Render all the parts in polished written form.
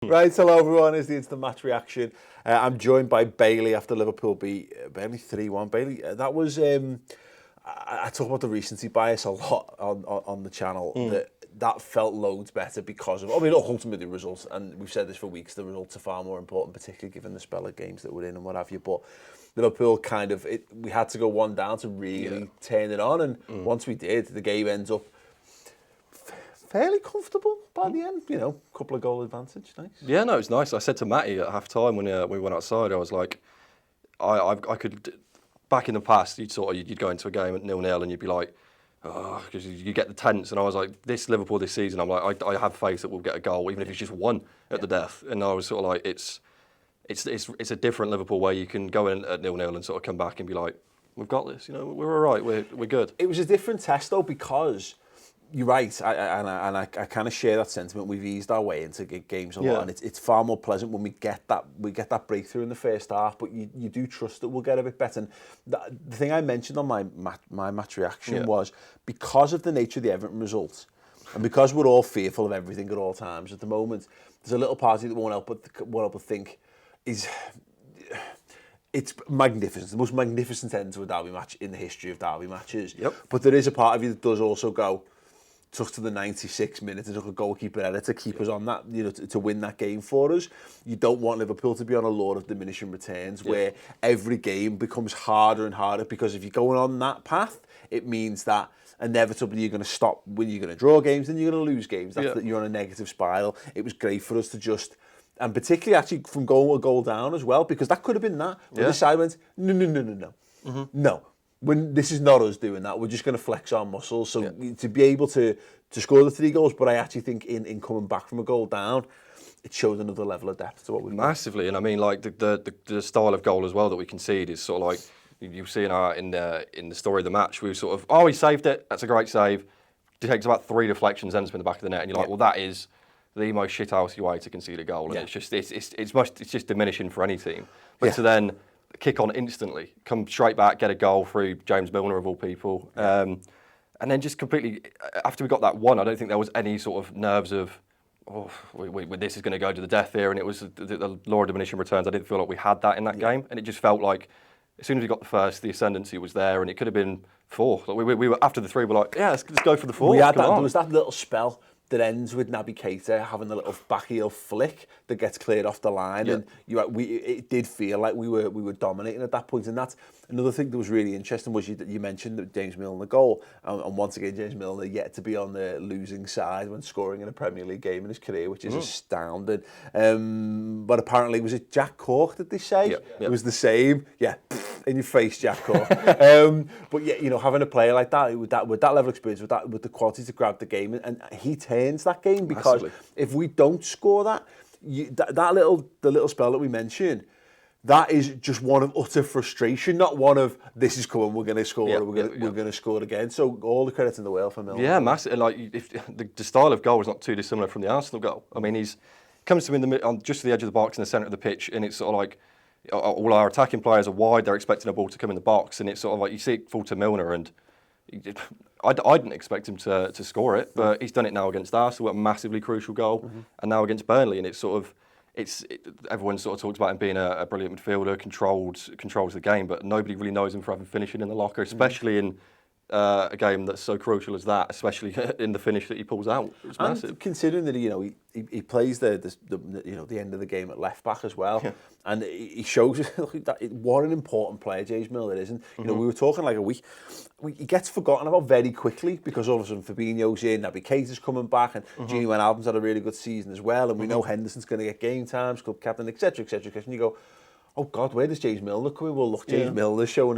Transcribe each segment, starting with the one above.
Right, hello everyone, it's the Instant Match Reaction. I'm joined by Bailey after Liverpool beat Burnley 3-1. Bailey, that was, I talk about the recency bias a lot on the channel, that felt loads better because of, I mean, ultimately the results, and we've said this for weeks, the results are far more important, particularly given the spell of games that we're in and what have you, but Liverpool kind of, we had to go one down to really turn it on, and once we did, the game ends up fairly comfortable by the end, you know, couple of goal advantage, nice. Yeah, no, it was nice. I said to Matty at half time when we went outside, I was like, I could, back in the past, you'd go into a game at 0-0 and you'd be like, oh, because you get the tense, and I was like, this Liverpool this season, I'm like, I have faith that we'll get a goal, even if it's just one at the death. And I was sort of like, it's a different Liverpool where you can go in at 0-0 and sort of come back and be like, we've got this, you know, we're all right, we're good. It was a different test though, because you're right, I kind of share that sentiment. We've eased our way into games a lot, and it's far more pleasant when we get that breakthrough in the first half. But you do trust that we'll get a bit better. And the thing I mentioned on my match reaction was, because of the nature of the Everton results, and because we're all fearful of everything at all times at the moment, there's a little party that won't help but think is. It's magnificent, the most magnificent end to a derby match in the history of derby matches. But there is a part of you that does also go, took to the 96 minutes, it took a goalkeeper error to keep us on that, you know, to win that game for us. You don't want Liverpool to be on a law of diminishing returns where every game becomes harder and harder, because if you're going on that path, it means that inevitably you're going to stop when you're going to draw games and you're going to lose games. That's that you're on a negative spiral. It was great for us to just, and particularly actually from going a goal down as well, because that could have been that. But the side went, no. No. When this is not us doing that, we're just going to flex our muscles. So to be able to score the 3 goals, but I actually think in coming back from a goal down, it showed another level of depth to what we've massively. And I mean, like the style of goal as well that we concede is sort of like you see in the story of the match. We were sort of, oh, he saved it. That's a great save. It takes about 3 deflections, ends up in the back of the net, and you're like, well, that is the most shithousey way to concede a goal, and it's just diminishing for any team. But to then kick on instantly, come straight back, get a goal through James Milner of all people, and then just completely, after we got that one, I don't think there was any sort of nerves of, oh, this is going to go to the death here, and it was the law of diminishing returns. I didn't feel like we had that in that game, and it just felt like as soon as we got the first, the ascendancy was there, and it could have been 4. Like we were after the 3, we're like, yeah, let's go for the 4. We had that. There was that little spell that ends with Naby Keita having a little back heel flick that gets cleared off the line, and it did feel like we were dominating at that point. And that's another thing that was really interesting was you mentioned that James Milner goal, and once again James Milner yet to be on the losing side when scoring in a Premier League game in his career, which is astounding. But apparently, was it Jack Cork that they say? It was the same. Yeah, in your face, Jack Cork. But yeah, you know, having a player like that with that level of experience, with the quality to grab the game, and he turns that game, because if we don't score that, the little spell that we mentioned, that is just one of utter frustration, not one of this is coming, we're going to score, we're going to score again. So all the credit in the world for Milner. Yeah, massive. And like if the style of goal is not too dissimilar from the Arsenal goal. I mean, comes to him on just the edge of the box in the centre of the pitch, and it's sort of like all our attacking players are wide. They're expecting a ball to come in the box, and it's sort of like you see it fall to Milner, and I didn't expect him to score it, but he's done it now against Arsenal, a massively crucial goal, and now against Burnley, and it's sort of. Everyone sort of talks about him being a brilliant midfielder, controls the game, but nobody really knows him for having finishing in the locker, especially in a game that's so crucial as that, especially in the finish that he pulls out. It's massive. And considering that he plays the end of the game at left back as well, and he shows that what an important player James Milner is. And you know, we were talking like a week. He gets forgotten about very quickly because all of a sudden Fabinho's in, Naby Keita's coming back, and Gini Wijnaldum's had a really good season as well, and we know Henderson's going to get game times, club captain, etc., etc. And you go, oh God, where does James Milner come in? Well, look, James Milner's showing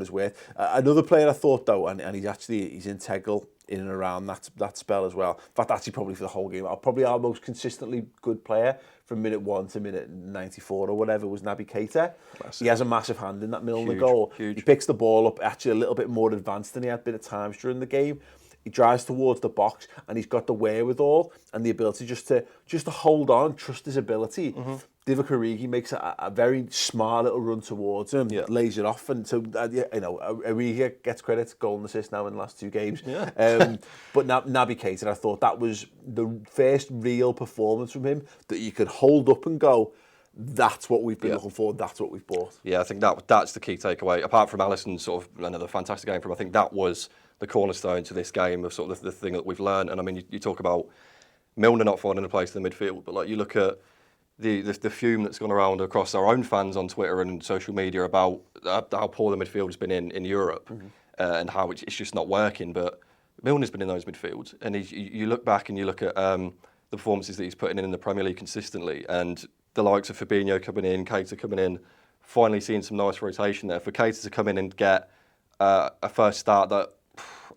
his worth. Another player I thought though, and he's integral in and around that spell as well. In fact, actually probably for the whole game. Probably our most consistently good player from minute 1 to minute 94 or whatever was Naby Keita. Massive. He has a massive hand in that Milner goal. He picks the ball up actually a little bit more advanced than he had been at times during the game. he drives towards the box, and he's got the wherewithal and the ability just to hold on, trust his ability. Divock Origi makes a very smart little run towards him, lays it off, and so Origi gets credit, goal and assist now in the last 2 games. But Naby Keita, I thought that was the first real performance from him that you could hold up and go, that's what we've been looking for, that's what we've bought. Yeah, I think that's the key takeaway. Apart from Alisson's sort of another fantastic game from him, I think that was the cornerstone to this game of sort of the thing that we've learned. And I mean, you talk about Milner not finding a place in the midfield, but like you look at the fume that's gone around across our own fans on Twitter and social media about how poor the midfield has been in Europe and how it's just not working. But Milner's been in those midfields, and you look back and you look at the performances that he's putting in the Premier League consistently, and the likes of Fabinho coming in, Keita coming in, finally seeing some nice rotation there. For Keita to come in and get a first start that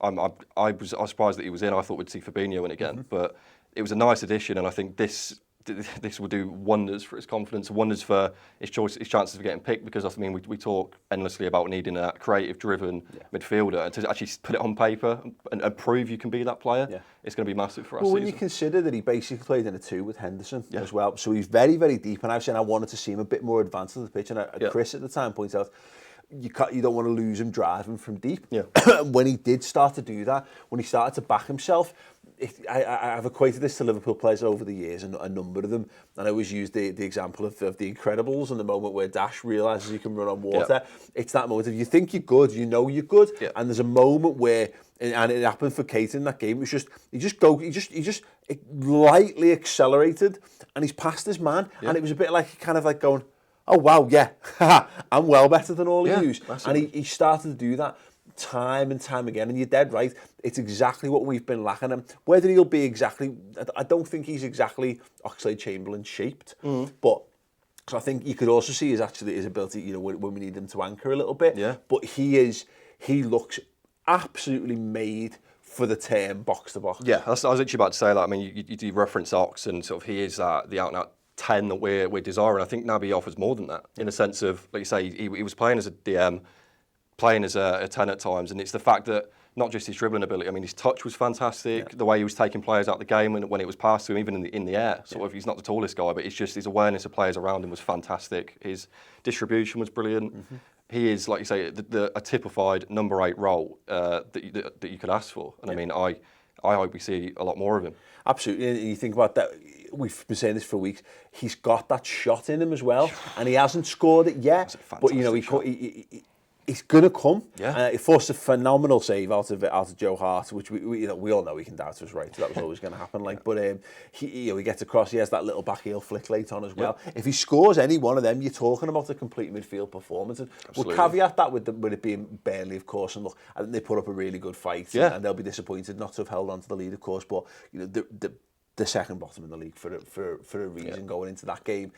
I was surprised that he was in. I thought we'd see Fabinho in again, but it was a nice addition, and I think this will do wonders for his confidence, wonders for his chances of getting picked, because I mean we talk endlessly about needing a creative, driven midfielder, and to actually put it on paper and prove you can be that player, it's going to be massive for us. Well, when you consider that he basically played in a 2 with Henderson as well, so he's very, very deep, and I was saying I wanted to see him a bit more advanced on the pitch, and Chris at the time points out, you don't want to lose him driving from deep. When he did start to do that, when he started to back himself, I've equated this to Liverpool players over the years, and a number of them, and I always use the example of the Incredibles and the moment where Dash realises he can run on water. It's that moment. If you think you're good, you know you're good, and there's a moment where, and it happened for Keita in that game, it was just he just lightly accelerated, and he's past his man, and it was a bit like kind of like going, oh wow, I'm well better than all of you. And he started to do that time and time again, and you're dead right. It's exactly what we've been lacking. And whether he'll be exactly, I don't think he's exactly Oxlade-Chamberlain shaped, but so I think you could also see his ability, when we need him to anchor a little bit. But he looks absolutely made for the term box to box. Yeah, I was actually about to say that. I mean, you do reference Ox, and sort of he is the out and out 10 that we're desiring. I think Naby offers more than that, in a sense of, like you say, he was playing as a DM, playing as a 10 at times, and it's the fact that not just his dribbling ability, I mean, his touch was fantastic, the way he was taking players out of the game when it was passed to him, even in the air. Sort of, he's not the tallest guy, but it's just his awareness of players around him was fantastic. His distribution was brilliant. He is, like you say, a typified number 8 role that you could ask for. And I mean, I hope we see a lot more of him. Absolutely, and you think about that, we've been saying this for weeks, he's got that shot in him as well, and he hasn't scored it yet, but he's going to come. He forced a phenomenal save out of Joe Hart, which we all know he can doubt us, right? So that was always going to happen. But he gets across. He has that little back heel flick late on as well. If he scores any one of them, you're talking about a complete midfield performance. And we'll caveat that with it being Burnley, of course. And look, I think they put up a really good fight, and they'll be disappointed not to have held on to the lead, of course. But the second bottom in the league for a reason going into that game.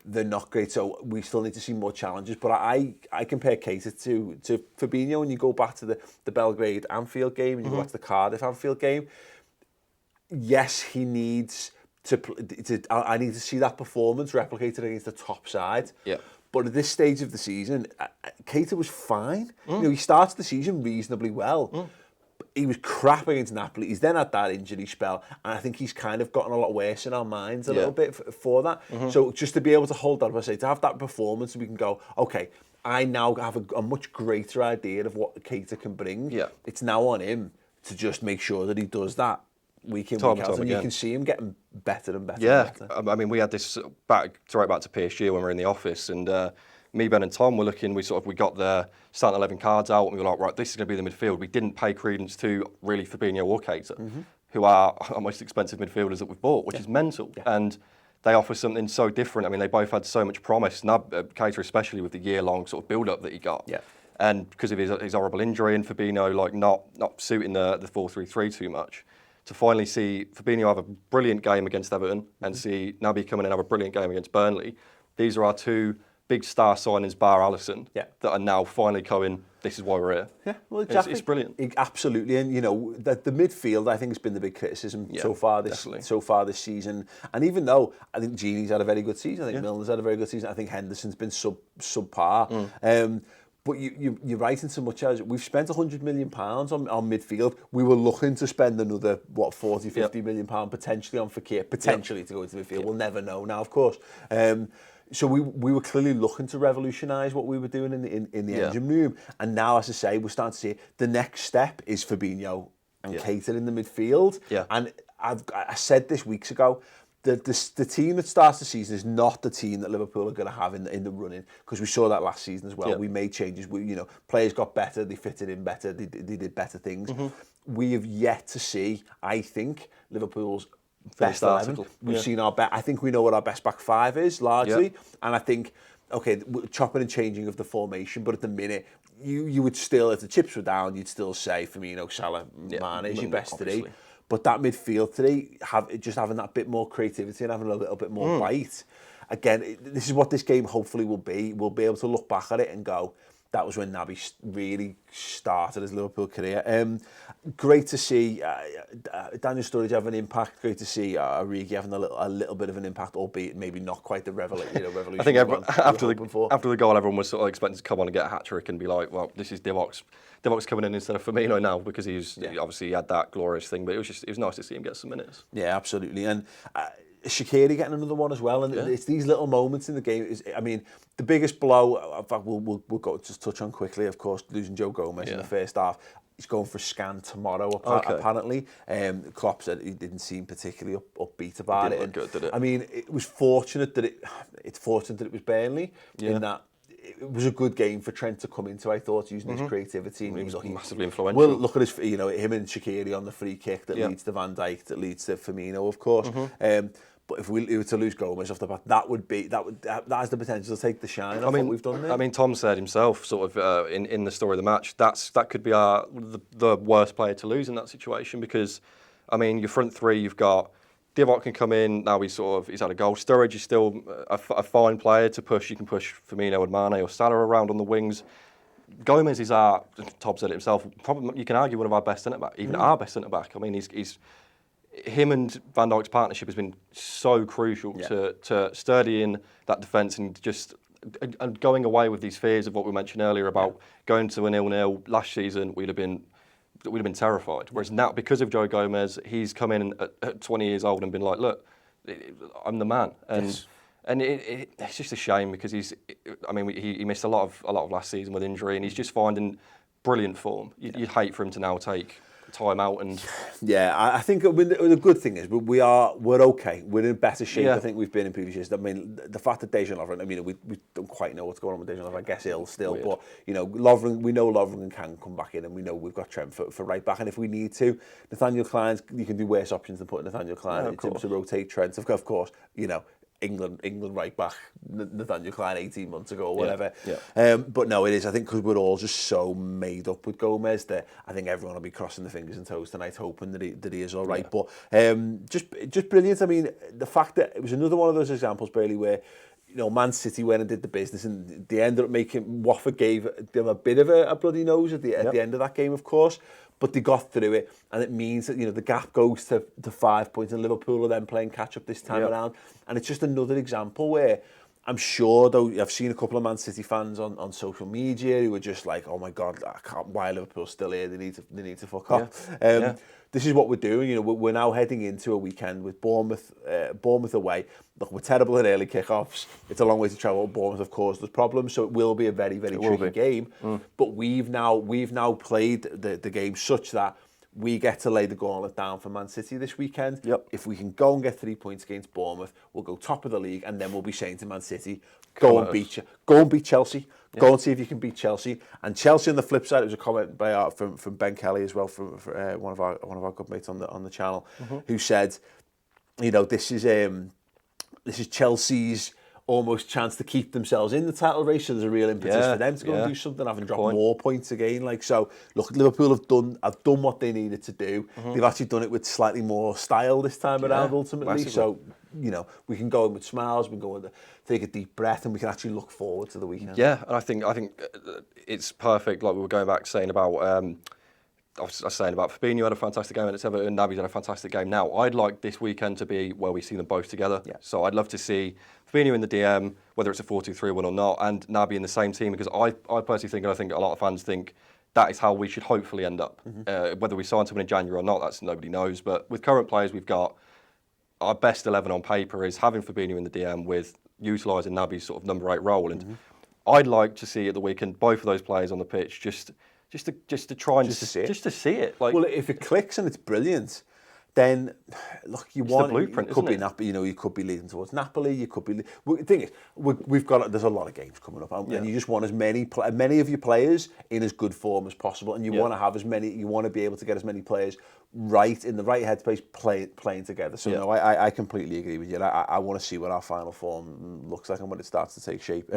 They're not great, so we still need to see more challenges. But I compare Keita to Fabinho, and you go back to the Belgrade Anfield game, and you go back to the Cardiff Anfield game. Yes, he needs I need to see that performance replicated against the top side. But at this stage of the season, Keita was fine. He started the season reasonably well. He was crap against Napoli. He's then had that injury spell, and I think he's kind of gotten a lot worse in our minds a little bit for that. So just to be able to hold that, to have that performance, we can go, okay, I now have a much greater idea of what Keita can bring. It's now on him to just make sure that he does that week in, week out, and you can see him getting better and better. And better. I mean, we had this back to PSG when we were in the office, and me, Ben and Tom were looking, we got the starting 11 cards out, and we were like, right, this is going to be the midfield. We didn't pay credence to really Fabinho or Keita, who are our most expensive midfielders that we've bought, which is mental. And they offer something so different. I mean, they both had so much promise. Keita especially with the year-long sort of build-up that he got. And because of his horrible injury, and Fabinho like not suiting the 4-3-3 too much. To finally see Fabinho have a brilliant game against Everton and see Naby come in and have a brilliant game against Burnley. These are our two big star signings, bar Alisson, that are now finally going, this is why we're here. Well, exactly. It's brilliant. Absolutely, and the midfield, I think, has been the big criticism so far this season. And even though I think Gini's had a very good season, I think Milner's had a very good season, I think Henderson's been subpar. But you're right in so much as we've spent £100 million on midfield. We were looking to spend another, 40-50 million pound potentially on Fekir, potentially to go into midfield. We'll never know now, of course. So we were clearly looking to revolutionise what we were doing in the engine room. And now, as I say, we're starting to see the next step is Fabinho and Keita in the midfield. Yeah. And I said this weeks ago, the team that starts the season is not the team that Liverpool are going to have in the running, because we saw that last season as well. We made changes. Players got better. They fitted in better. They did better things. We have yet to see, I think, Liverpool's best 11. We've seen our best. I think we know what our best back five is largely, and I think chopping and changing of the formation. But at the minute, you would still, if the chips were down, you'd still say Firmino, Salah, Mane is your best today. But that midfield today, having that bit more creativity and having a little bit more bite. Again, this is what this game hopefully will be. We'll be able to look back at it and go, that was when Naby really started his Liverpool career. Great to see Daniel Sturridge have an impact. Great to see Origi having a little bit of an impact, albeit maybe not quite the revolution. I think after the goal, everyone was sort of expecting to come on and get a hat-trick and be like, well, this is Divock's coming in instead of Firmino now, because obviously he had that glorious thing, but it was nice to see him get some minutes. Yeah, absolutely. And Shaqiri getting another one as well, and it's these little moments in the game. The biggest blow, in fact, we'll go just touch on quickly, of course, losing Joe Gomez in the first half. He's going for a scan tomorrow, apparently. Klopp said he didn't seem particularly upbeat about it. Good, did it? It was fortunate that it was Burnley in that. It was a good game for Trent to come into, I thought, using his creativity. He was massively influential. Well, look at his, him and Shaqiri on the free kick that leads to Van Dijk, that leads to Firmino, of course. But if we were to lose Gomez off the bat, that has the potential to take the shine off what we've done there. Tom said himself, sort of in the story of the match, that could be the worst player to lose in that situation, because, your front three, you've got Divock can come in, now he's had a goal. Sturridge is still a fine player to push. You can push Firmino and Mane or Salah around on the wings. Gomez is Tom said it himself, probably, you can argue, one of our best centre-back, even our best centre-back. Him and Van Dijk's partnership has been so crucial to steadying that defence and going away with these fears of what we mentioned earlier about going to a 0-0. Last season, we'd have been terrified. Whereas now, because of Joe Gomez, he's come in at 20 years old and been like, look, I'm the man. And it's just a shame, because he missed a lot of last season with injury, and he's just finding brilliant form. You'd hate for him to now take time out. And I think the good thing is we're okay. We're in better shape I think we've been in previous years. The fact that Dejan Lovren, we don't quite know what's going on with Dejan Lovren. I guess ill still, weird. But Lovren, we know Lovren can come back in, and we know we've got Trent for right back. And if we need to, Nathaniel Clyne, you can do worse options than putting Nathaniel Clyne to rotate Trent. Of course, England right back, Nathaniel Clyne 18 months ago or whatever. But no, it is. I think because we're all just so made up with Gomez that I think everyone will be crossing their fingers and toes tonight, hoping that he is all right. But just brilliant. The fact that it was another one of those examples, Bailey, where Man City went and did the business, and they ended up making Watford gave them a bit of a bloody nose at the end of that game, of course. But they got through it, and it means that the gap goes to 5 points, and Liverpool are then playing catch up this time around. And it's just another example where I'm sure, though, I've seen a couple of Man City fans on social media who were just like, "Oh my God, why are Liverpool still here? They need to fuck off." This is what we're doing. We're now heading into a weekend with Bournemouth away. Look, we're terrible at early kickoffs. It's a long way to travel. Bournemouth, of course, there's problems, so it will be a very, very tricky game. But we've now played the game such that we get to lay the gauntlet down for Man City this weekend. If we can go and get 3 points against Bournemouth, we'll go top of the league, and then we'll be saying to Man City, go and beat Chelsea. Go and see if you can beat Chelsea. And Chelsea on the flip side, it was a comment by from Ben Kelly as well, from one of our good mates on the channel, who said, this is Chelsea's almost chance to keep themselves in the title race. So there's a real impetus for them to go and do something, having dropped more points again. Look, Liverpool have done what they needed to do. They've actually done it with slightly more style this time around, ultimately. Massively. So we can go in with smiles, we can go in take a deep breath, and we can actually look forward to the weekend. Yeah, and I think it's perfect. Like we were going back saying about was saying about Fabinho had a fantastic game against Everton, Naby's had a fantastic game now. I'd like this weekend to be where we see them both together. Yeah. So I'd love to see Fabinho in the DM, whether it's a 4-2-3-1 or not, and Naby in the same team, because I personally think, and I think a lot of fans think, that is how we should hopefully end up. Whether we sign someone in January or not, that's nobody knows. But with current players we've got, our best 11 on paper is having Fabinho in the DM with utilising Naby's sort of number 8 role. And I'd like to see at the weekend both of those players on the pitch just to try and just to see it. Like, well, if it clicks and it's brilliant, then look, you want the blueprint, it could be isn't it? Napoli, you could be leading towards Napoli. You could be. The thing is, we've got there's a lot of games coming up, and you just want as many of your players in as good form as possible, and you want to have as many. You want to be able to get as many players right in the right headspace playing together. So no, I completely agree with you. I want to see what our final form looks like and when it starts to take shape.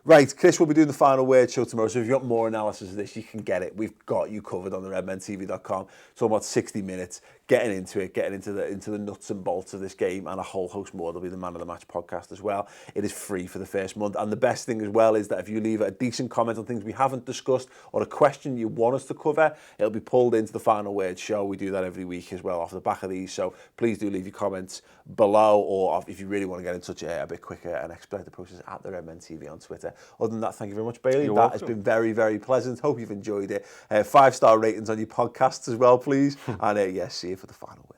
Right, Chris will be doing the final word show tomorrow, so if you've got more analysis of this, you can get it. We've got you covered on the redmentv.com. It's about 60 minutes, getting into it, getting into the nuts and bolts of this game, and a whole host more. There'll be the Man of the Match podcast as well. It is free for the first month, and the best thing as well is that if you leave a decent comment on things we haven't discussed or a question you want us to cover, it'll be pulled into the final word show. We do that every week as well off the back of these, so please do leave your comments below, or if you really want to get in touch a bit quicker and expedite the process, at the Redmen TV on Twitter. Other than that, thank you very much, Bailey. That has been very, very pleasant. Hope you've enjoyed it. 5-star ratings on your podcasts as well, please. And see you for the final word.